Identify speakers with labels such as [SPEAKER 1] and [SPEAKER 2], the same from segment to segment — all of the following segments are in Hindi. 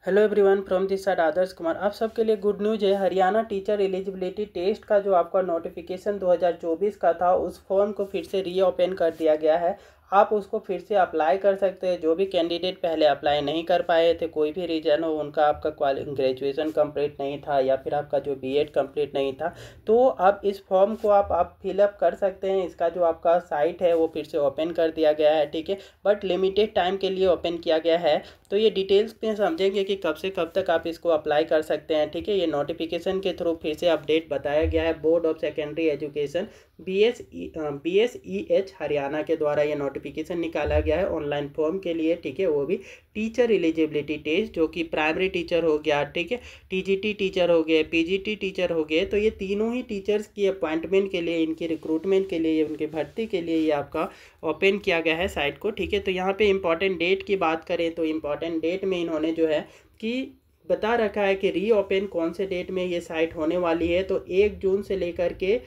[SPEAKER 1] Hello everyone, from this side Adarsh Kumar. आप सबके लिए गुड न्यूज़ है। हरियाणा टीचर एलिजिबिलिटी टेस्ट का जो आपका नोटिफिकेशन 2024 का था, उस फॉर्म को फिर से रीओपन कर दिया गया है। आप उसको फिर से अप्लाई कर सकते हैं। जो भी कैंडिडेट पहले अप्लाई नहीं कर पाए थे, कोई भी रीज़न हो, उनका आपका ग्रेजुएशन कंप्लीट नहीं था या फिर आपका जो बीएड कंप्लीट नहीं था, तो अब इस फॉर्म को आप फिलअप कर सकते हैं। इसका जो आपका साइट है वो फिर से ओपन कर दिया गया है, ठीक है, बट लिमिटेड टाइम के लिए ओपन किया गया है। तो ये डिटेल्स में समझेंगे कि कब से कब तक आप इसको अप्लाई कर सकते हैं, ठीक है। ये नोटिफिकेशन के थ्रू फिर से अपडेट बताया गया है। Board of secondary education BSEH Haryana के द्वारा ये नोटिफिकेशन निकाला गया है ऑनलाइन फॉर्म के लिए, ठीक है। वो भी टीचर एलिजिबिलिटी टेस्ट, जो कि प्राइमरी टीचर हो गया, ठीक है, TGT टीचर हो गए, PGT टीचर हो गए। तो ये तीनों ही टीचर्स की अपॉइंटमेंट के लिए, इनकी रिक्रूटमेंट के लिए, उनकी भर्ती के लिए ये आपका ओपन किया गया है साइट को, ठीक है। तो यहाँ पे इंपॉर्टेंट डेट की बात करें तो इंपॉर्टेंट डेट में इन्होंने जो है कि बता रखा है कि रीओपन कौन से डेट में ये साइट होने वाली है। तो 1 जून से लेकर के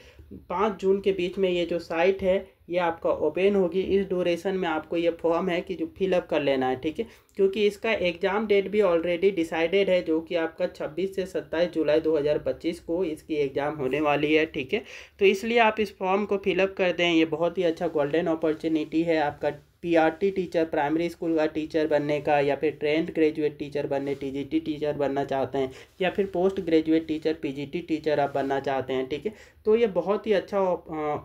[SPEAKER 1] 5 जून के बीच में ये जो साइट है ये आपका ओपन होगी। इस ड्यूरेशन में आपको ये फॉर्म है कि जो फिलअप कर लेना है, ठीक है, क्योंकि इसका एग्ज़ाम डेट भी ऑलरेडी डिसाइडेड है, जो कि आपका 26 से 27 जुलाई 2025 को इसकी एग्ज़ाम होने वाली है, ठीक है। तो इसलिए आप इस फॉर्म को फिलअप कर दें। ये बहुत ही अच्छा गोल्डन अपॉर्चुनिटी है आपका PRT टीचर, प्राइमरी स्कूल का टीचर बनने का, या फिर ट्रेंड ग्रेजुएट टीचर बनने, TGT टीचर बनना चाहते हैं, या फिर post graduate teacher, PGT teacher आप बनना चाहते हैं, ठीक है। तो ये बहुत ही अच्छा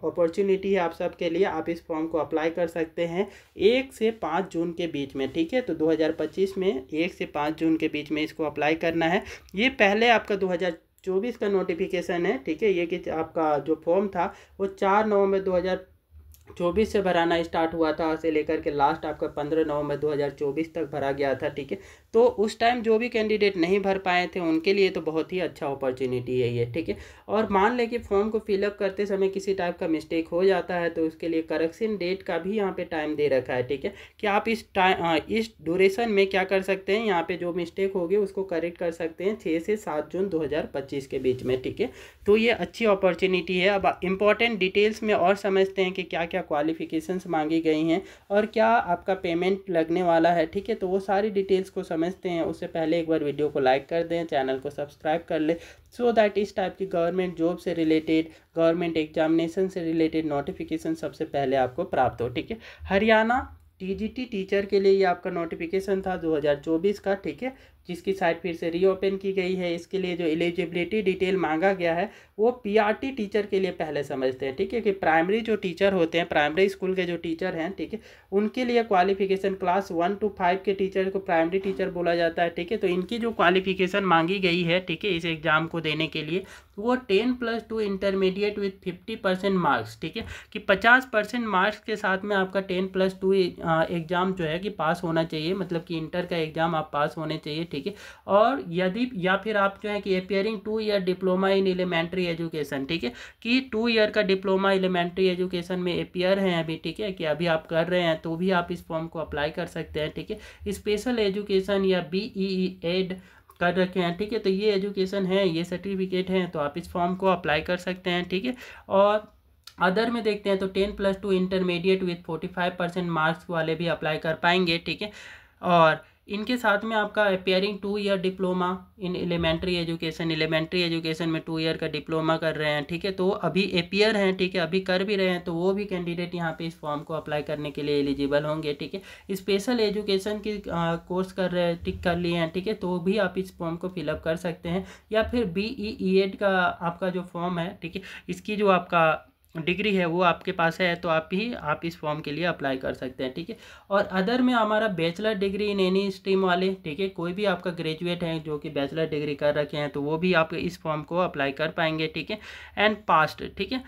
[SPEAKER 1] अपॉर्चुनिटी है आप सबके लिए। आप इस फॉर्म को अप्लाई कर सकते हैं 1 से 5 जून के बीच में, ठीक है। तो 2025 में 1 से 5 जून के बीच में इसको अप्लाई करना है। ये पहले आपका 2024 का नोटिफिकेशन है, ठीक है। ये कि आपका जो फॉर्म था वो 4 नवंबर 2024 से भराना स्टार्ट हुआ था, से लेकर के लास्ट आपका 15 नवंबर 2024 तक भरा गया था, ठीक है। तो उस टाइम जो भी कैंडिडेट नहीं भर पाए थे उनके लिए तो बहुत ही अच्छा अपॉर्चुनिटी है ये, ठीक है। और मान लें कि फॉर्म को फिलअप करते समय किसी टाइप का मिस्टेक हो जाता है तो उसके लिए करेक्शन डेट का भी यहाँ पे टाइम दे रखा है, ठीक है, कि आप इस ड्यूरेशन में क्या कर सकते हैं, यहाँ पे जो मिस्टेक होगी उसको करेक्ट कर सकते हैं 6 से 7 जून 2025 के बीच में, ठीक है। तो ये अच्छी अपॉर्चुनिटी है। अब इंपॉर्टेंट डिटेल्स में और समझते हैं कि क्या क्या क्वालिफिकेशंस मांगी गई हैं और क्या आपका पेमेंट लगने वाला है, ठीक है। तो वो सारी डिटेल्स को समझते हैं। उससे पहले एक बार वीडियो को लाइक कर दें, चैनल को सब्सक्राइब कर ले, सो दैट इस टाइप की गवर्नमेंट जॉब से रिलेटेड, गवर्नमेंट एग्जामिनेशन से रिलेटेड नोटिफिकेशन सबसे पहले आपको प्राप्त हो, ठीक है। हरियाणा TGT टीचर के लिए ये आपका नोटिफिकेशन था 2024 का, ठीक है, जिसकी साइट फिर से रीओपन की गई है। इसके लिए जो एलिजिबिलिटी डिटेल मांगा गया है वो PRT टीचर के लिए पहले समझते हैं, ठीक है, कि प्राइमरी जो टीचर होते हैं, प्राइमरी स्कूल के जो टीचर हैं, ठीक है, उनके लिए क्वालिफिकेशन क्लास 1 to 5 के टीचर को प्राइमरी टीचर बोला जाता है, ठीक है। तो इनकी जो क्वालिफिकेशन मांगी गई है, ठीक है, इस एग्ज़ाम को देने के लिए वो 10+2 इंटरमीडिएट विथ 50% मार्क्स, ठीक है, कि 50% मार्क्स के साथ में आपका 10+2 एग्ज़ाम जो है कि पास होना चाहिए, मतलब कि इंटर का एग्ज़ाम आप पास होने चाहिए, ठीक है। और यदि या फिर आप जो है कि appearing 2 year diploma in elementary education, ठीक है, कि 2 ईयर का डिप्लोमा एलिमेंट्री एजुकेशन में अपियर हैं अभी, ठीक है, कि अभी आप कर रहे हैं तो भी आप इस फॉर्म को अप्लाई कर सकते हैं, ठीक है। स्पेशल एजुकेशन या BEED कर रखे हैं, ठीक है, तो ये एजुकेशन है, ये सर्टिफिकेट हैं, तो आप इस फॉर्म को अप्लाई कर सकते हैं, ठीक है। और अदर में देखते हैं तो 10+2 इंटरमीडिएट विथ 45% मार्क्स वाले भी अप्लाई कर पाएंगे, ठीक है। और इनके साथ में आपका appearing 2 year diploma in elementary education में 2 ईयर का डिप्लोमा कर रहे हैं, ठीक है, तो अभी अपियर हैं, ठीक है, अभी कर भी रहे हैं, तो वो भी कैंडिडेट यहाँ पे इस फॉर्म को अप्लाई करने के लिए एलिजिबल होंगे, ठीक है। स्पेशल एजुकेशन की कोर्स कर रहे हैं, टिक कर लिए हैं, ठीक है, तो भी आप इस फॉर्म को फिलअप कर सकते हैं। या फिर BEED का आपका जो फॉर्म है, ठीक है, इसकी जो आपका डिग्री है वो आपके पास है तो आप इस फॉर्म के लिए अप्लाई कर सकते हैं, ठीक है। और अदर में हमारा bachelor degree in any stream वाले, ठीक है, कोई भी आपका ग्रेजुएट है जो कि बैचलर डिग्री कर रखे हैं तो वो भी आप इस फॉर्म को अप्लाई कर पाएंगे, ठीक है। एंड पास्ट, ठीक है,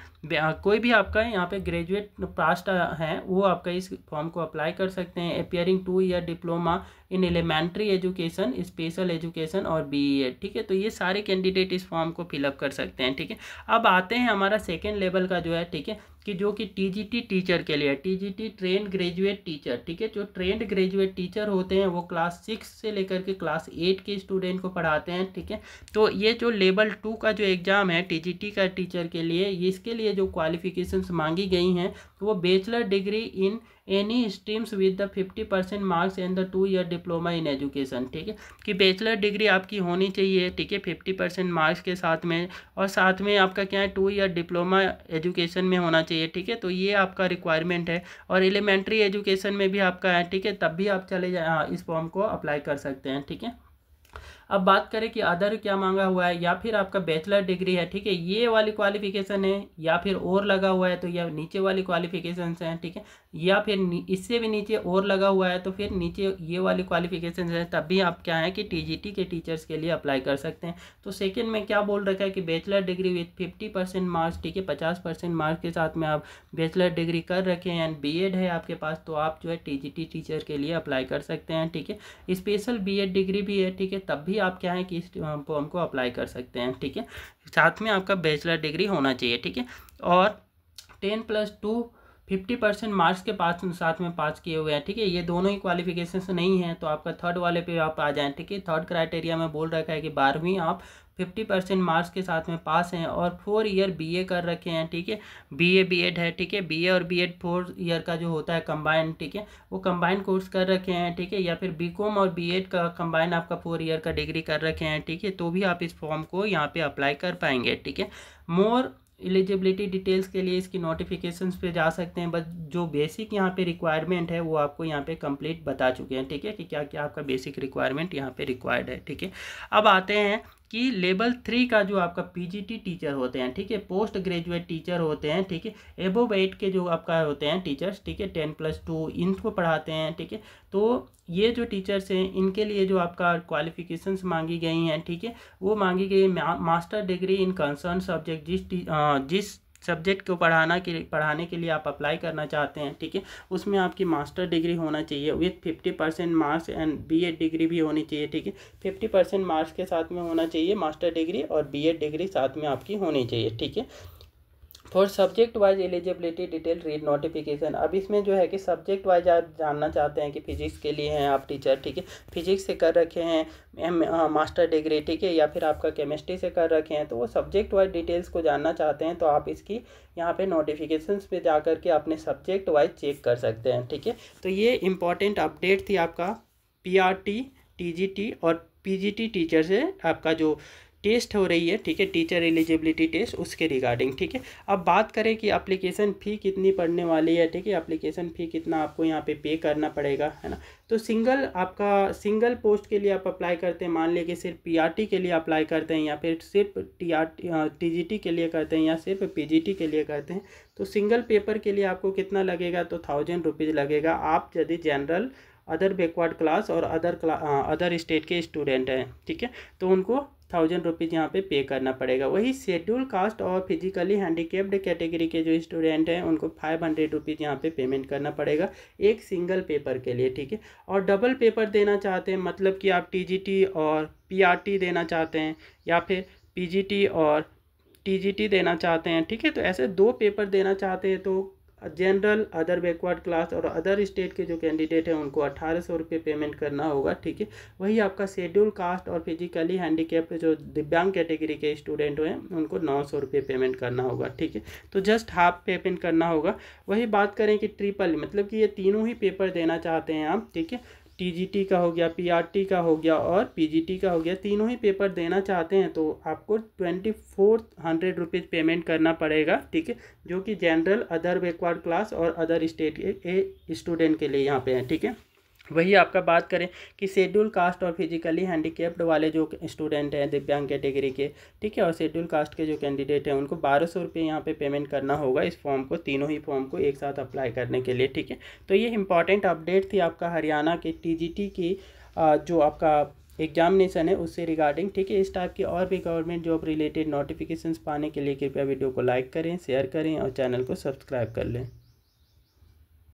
[SPEAKER 1] कोई भी आपका यहाँ पे ग्रेजुएट पास्ट है वो आपका इस फॉर्म को अप्लाई कर सकते हैं। Appearing 2 year diploma in elementary education, special education और BEd, ठीक है, तो ये सारे कैंडिडेट इस फॉर्म को फिलअप कर सकते हैं, ठीक है। अब आते हैं हमारा सेकेंड लेवल का जो है, ठीक है, कि जो कि टीजीटी टीचर के लिए, टीजीटी ट्रेंड ग्रेजुएट टीचर, ठीक है, जो ट्रेंड ग्रेजुएट टीचर होते हैं वो क्लास 6 से लेकर के क्लास 8 के स्टूडेंट को पढ़ाते हैं, ठीक है। तो ये जो लेवल 2 का जो एग्ज़ाम है टीजीटी का टीचर के लिए, इसके लिए जो क्वालिफिकेशंस मांगी गई हैं तो वो bachelor degree in any streams with the 50% marks and the 2 year diploma in education, ठीक है, कि बैचलर डिग्री आपकी होनी चाहिए, ठीक है, 50% मार्क्स के साथ में, और साथ में आपका क्या है 2 ईयर डिप्लोमा एजुकेशन में होना चाहिए, ठीक है। तो ये आपका रिक्वायरमेंट है, और एलिमेंट्री एजुकेशन में भी आपका है, ठीक है, तब भी आप चले जाए इस फॉर्म को अप्लाई कर सकते हैं, ठीक है। अब बात करें कि अदर क्या मांगा हुआ है, या फिर आपका बैचलर डिग्री है, ठीक है, ये वाली क्वालिफिकेशन है, या फिर और लगा हुआ है तो यह नीचे वाली क्वालिफिकेशन हैं, ठीक है, या फिर इससे भी नीचे और लगा हुआ है तो फिर नीचे ये वाली क्वालिफिकेशन है, तब भी आप क्या है कि टीजीटी के टीचर्स के लिए अप्लाई कर सकते हैं। तो सेकेंड में क्या बोल रखा है कि बैचलर डिग्री विथ 50% मार्क्स, ठीक है, 50% मार्क्स के साथ में आप बैचलर डिग्री कर रखे हैं एंड बीएड है आपके पास, तो आप जो है टीजीटी टीचर के लिए अप्लाई कर सकते हैं, ठीक है। स्पेशल बीएड डिग्री भी है, ठीक है, तब भी आप क्या है कि इस फॉर्म को अप्लाई कर सकते हैं, ठीक है। साथ में आपका बैचलर डिग्री होना चाहिए, ठीक है, और 10+2 50% मार्क्स के पास साथ में पास किए हुए हैं, ठीक है। ये दोनों ही क्वालिफिकेशन नहीं है तो आपका थर्ड वाले पे आप आ जाएं, ठीक है। थर्ड क्राइटेरिया में बोल रखा है कि 12वीं आप 50% मार्क्स के साथ में पास हैं और 4 ईयर बीए कर रखे हैं, ठीक है, बीए बीएड है, ठीक है, बीए और बीएड 4 ईयर का जो होता है कंबाइंड, ठीक है, वो कंबाइंड कोर्स कर रखे हैं, ठीक है, या फिर बीकॉम और बीएड का कंबाइंड आपका 4 ईयर का डिग्री कर रखे हैं, ठीक है, तो भी आप इस फॉर्म को यहाँ पे अप्लाई कर पाएंगे, ठीक है। मोर एलिजिबिलिटी डिटेल्स के लिए इसकी नोटिफिकेशंस पे जा सकते हैं, बस जो बेसिक यहाँ पे रिक्वायरमेंट है वो आपको यहाँ पे कंप्लीट बता चुके हैं, ठीक है, कि क्या क्या आपका बेसिक रिक्वायरमेंट यहाँ पे रिक्वायर्ड है, ठीक है। अब आते हैं कि लेवल 3 का जो आपका पीजीटी टीचर होते हैं, ठीक है, पोस्ट ग्रेजुएट टीचर होते हैं, ठीक है, एबोव 8 के जो आपका होते हैं टीचर्स, ठीक है, 10+2 इनको पढ़ाते हैं, ठीक है। तो ये जो टीचर्स हैं इनके लिए जो आपका क्वालिफिकेशंस मांगी गई हैं, ठीक है, वो मांगी गई है master degree in concern subject, जिस सब्जेक्ट को पढ़ाने के लिए आप अप्लाई करना चाहते हैं, ठीक है, उसमें आपकी मास्टर डिग्री होना चाहिए with 50% marks and BEd degree भी होनी चाहिए, ठीक है, 50% मार्क्स के साथ में होना चाहिए मास्टर डिग्री और बीएड डिग्री साथ में आपकी होनी चाहिए, ठीक है। For subject wise eligibility detail read notification, अब इसमें जो है कि सब्जेक्ट वाइज आप जानना चाहते हैं कि फिजिक्स के लिए हैं आप टीचर, ठीक है, फिजिक्स से कर रखे हैं मास्टर डिग्री, ठीक है, या फिर आपका केमिस्ट्री से कर रखे हैं, तो वो सब्जेक्ट वाइज डिटेल्स को जानना चाहते हैं तो आप इसकी यहाँ पे नोटिफिकेशंस पे जा कर के अपने सब्जेक्ट वाइज चेक कर सकते हैं, ठीक है। तो ये इंपॉर्टेंट अपडेट थी आपका पीआरटी, टीजीटी और पीजीटी टीचर से आपका जो टेस्ट हो रही है, ठीक है, टीचर एलिजिबिलिटी टेस्ट, उसके रिगार्डिंग, ठीक है। अब बात करें कि एप्लीकेशन फ़ी कितनी पड़ने वाली है, ठीक है, एप्लीकेशन फ़ी कितना आपको यहाँ पे करना पड़ेगा, है ना। तो सिंगल पोस्ट के लिए आप अप्लाई करते हैं, मान लिया कि सिर्फ पीआरटी के लिए अप्लाई करते हैं या फिर सिर्फ टीजीटी के लिए करते हैं या सिर्फ पीजीटी के लिए करते हैं, तो सिंगल पेपर के लिए आपको कितना लगेगा, तो 1000 रुपीज़ लगेगा। आप यदि जनरल, अदर बैकवर्ड क्लास और अदर स्टेट के स्टूडेंट हैं, ठीक है, तो उनको 1000 रुपीज़ यहाँ पे करना पड़ेगा। वही शेड्यूल कास्ट और फिजिकली हैंडीकेप्ड कैटेगरी के जो स्टूडेंट हैं उनको 500 रुपीज़ यहाँ पे पेमेंट करना पड़ेगा एक सिंगल पेपर के लिए, ठीक है। और डबल पेपर देना चाहते हैं, मतलब कि आप टीजीटी और पीआरटी देना चाहते हैं या फिर पीजीटी और टीजीटी देना चाहते हैं, ठीक है, तो ऐसे 2 पेपर देना चाहते हैं तो जनरल, अदर बैकवर्ड क्लास और अदर स्टेट के जो कैंडिडेट हैं उनको 1800 रुपये पेमेंट करना होगा, ठीक है। वही आपका शेड्यूल कास्ट और फिजिकली हैंडीकैप्ड जो दिव्यांग कैटेगरी के स्टूडेंट हैं उनको 900 रुपये पेमेंट करना होगा, ठीक है, तो जस्ट हाफ पेमेंट करना होगा। वही बात करें कि ट्रिपल, मतलब कि ये तीनों ही पेपर देना चाहते हैं आप, ठीक है, टीजीटी का हो गया, पीआरटी का हो गया और पीजीटी का हो गया, तीनों ही पेपर देना चाहते हैं तो आपको 2400 रुपीज़ पेमेंट करना पड़ेगा, ठीक है, जो कि जनरल, अदर बैकवर्ड क्लास और अदर स्टेट के स्टूडेंट के लिए यहाँ पे है, ठीक है। वही आपका बात करें कि शेड्यूल कास्ट और फिजिकली हैंडीकैप्ड वाले जो स्टूडेंट हैं दिव्यांग कैटेगरी के, ठीक है, और शेड्यूल कास्ट के जो कैंडिडेट हैं उनको 1200 रुपये यहाँ पे पेमेंट करना होगा इस फॉर्म को, तीनों ही फॉर्म को एक साथ अप्लाई करने के लिए, ठीक है। तो ये इंपॉर्टेंट अपडेट थी आपका हरियाणा के टीजीटी की जो आपका एग्जामिनेशन है उससे रिगार्डिंग, ठीक है। इस टाइप की और भी गवर्नमेंट जॉब रिलेटेड नोटिफिकेशंस पाने के लिए कृपया वीडियो को लाइक करें, शेयर करें और चैनल को सब्सक्राइब कर लें।